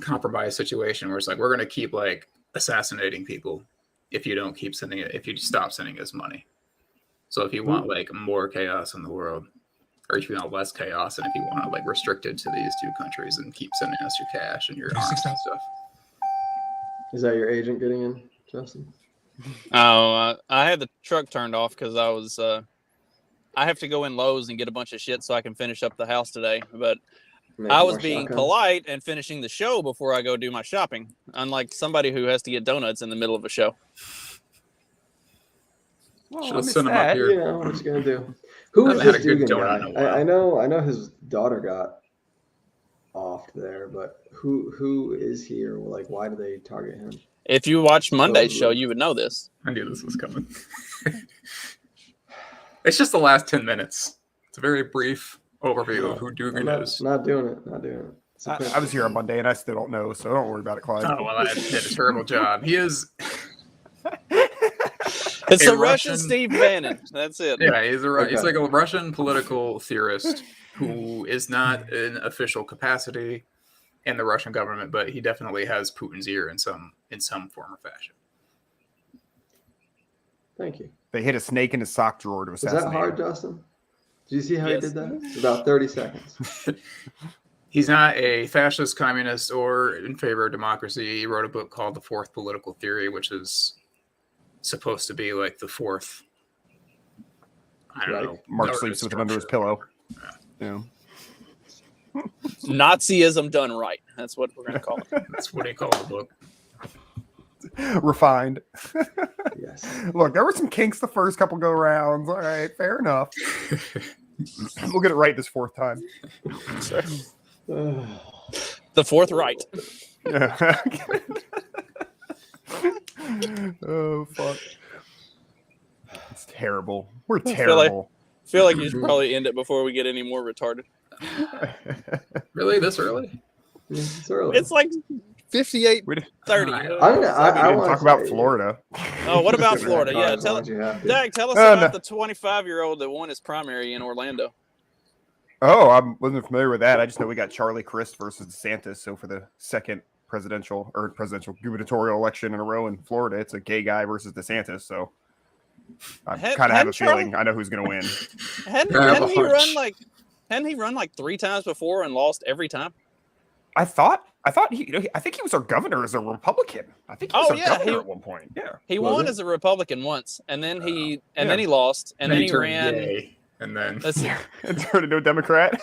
compromise situation where it's like, we're going to keep like assassinating people if you don't keep sending it, if you stop sending us money. So if you want like more chaos in the world, or if you want less chaos, and if you want to like restrict it to these two countries and keep sending us your cash and your arms and stuff. Is that your agent getting in, Justin? Oh, I had the truck turned off because I have to go in Lowe's and get a bunch of shit so I can finish up the house today. But I was being polite and finishing the show before I go do my shopping, unlike somebody who has to get donuts in the middle of a show. Well, should have sent him up here. You know, what you gonna do? Who is this Dugan guy? I know his daughter got offed there, but who is he, or like why do they target him? If you watch Monday's show, you would know this. I knew this was coming. It's just the last 10 minutes. It's a very brief overview of who Dugan is. Not doing it. I was here on Monday and I still don't know, so don't worry about it, Clyde. Oh, well, I did a terrible job. He is... It's a Russian Steve Bannon. That's it. Yeah, he's like a Russian political theorist who is not in official capacity in the Russian government, but he definitely has Putin's ear in some form or fashion. Thank you. They hit a snake in his sock drawer to assassinate. Is that hard, Justin? Did you see how he did that? It's about 30 seconds. He's not a fascist, communist, or in favor of democracy. He wrote a book called The Fourth Political Theory, which is supposed to be like the fourth. I don't know. Mark sleeps with him under his pillow. Yeah. Nazism done right. That's what we're going to call it. That's what he called the book. Refined. Yes. Look, there were some kinks the first couple go rounds. All right, fair enough. We'll get it right this fourth time. The fourth right. Oh fuck! It's terrible. We're terrible. I feel like you should probably end it before we get any more retarded. Really, this early? Yeah, it's early. It's like 58:30. I want to talk about Florida. Oh, what about Florida? Yeah, tell us about the 25-year-old that won his primary in Orlando. Oh, I wasn't familiar with that. I just know we got Charlie Crist versus DeSantis. So for the second presidential gubernatorial election in a row in Florida, it's a gay guy versus DeSantis. So I kind of have a feeling I know who's going to win. Hadn't he run like 3 times before and lost every time? I think he was our governor as a Republican. I think he was our governor at one point. Yeah, he won as a Republican once, and then he lost, and then he ran. Gay, and then and turned into a Democrat.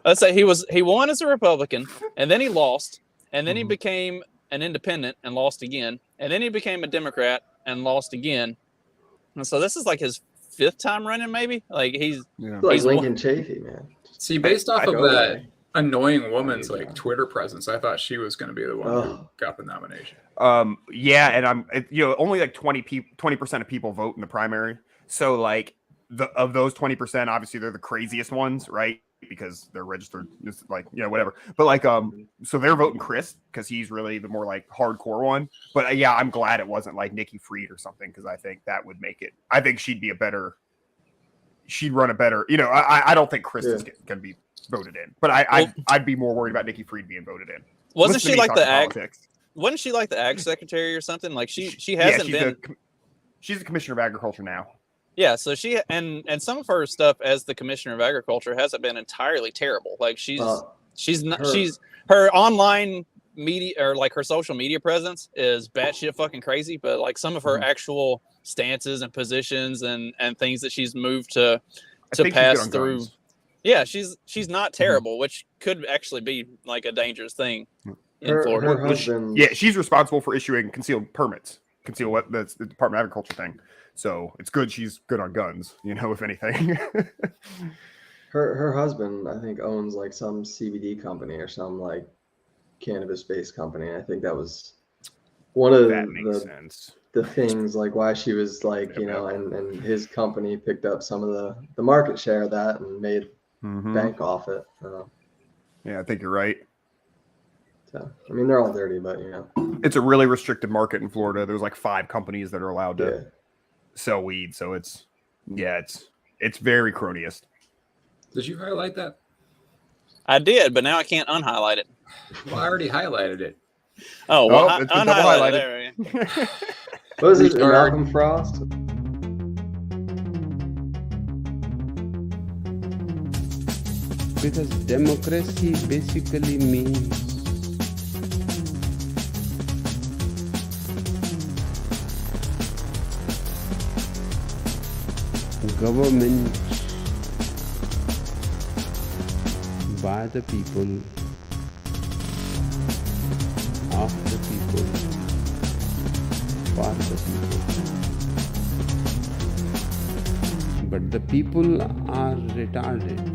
Let's say he won as a Republican, and then he lost, and then he became an independent and lost again, and then he became a Democrat and lost again. And so this is like his 5th time running, maybe. Like he's Lincoln Chafee, man. See, based off of that annoying woman's like Twitter presence, I thought she was going to be the one who got the nomination. Yeah, and only like 20% of people vote in the primary. So like of those 20%, obviously they're the craziest ones, right? Because they're registered, just like whatever. But like so they're voting Chris because he's really the more like hardcore one. But yeah, I'm glad it wasn't like Nikki Fried or something, because I think that would make it. I think she'd run a better. I don't think Chris is going to be voted in, but I'd be more worried about Nikki Fried being voted in. Wasn't she like the ag? Wasn't she like the ag secretary or something? Like she hasn't been. She's the commissioner of agriculture now. Yeah, so she and some of her stuff as the commissioner of agriculture hasn't been entirely terrible. Like she's her online media, or like her social media presence is batshit fucking crazy. But like some of her actual stances and positions and things that she's moved to pass through. Yeah, she's not terrible, which could actually be like a dangerous thing in Florida. Her husband, yeah, she's responsible for issuing concealed permits. That's the Department of Agriculture thing. So it's good she's good on guns, if anything. her husband, I think, owns like some CBD company or some like cannabis-based company. I think that was one of the things, like why she was like, and his company picked up some of the market share of that and made bank off it. Yeah, I think you're right. So, I mean, they're all dirty, but it's a really restricted market in Florida. There's like 5 companies that are allowed to sell weed. So it's very cronyist. Did you highlight that? I did, but now I can't unhighlight it. Well, I already highlighted it. Oh, well, it's been double highlighted. There. What was it, Malcolm Frost? Because democracy basically means government by the people, of the people, for the people. But the people are retarded.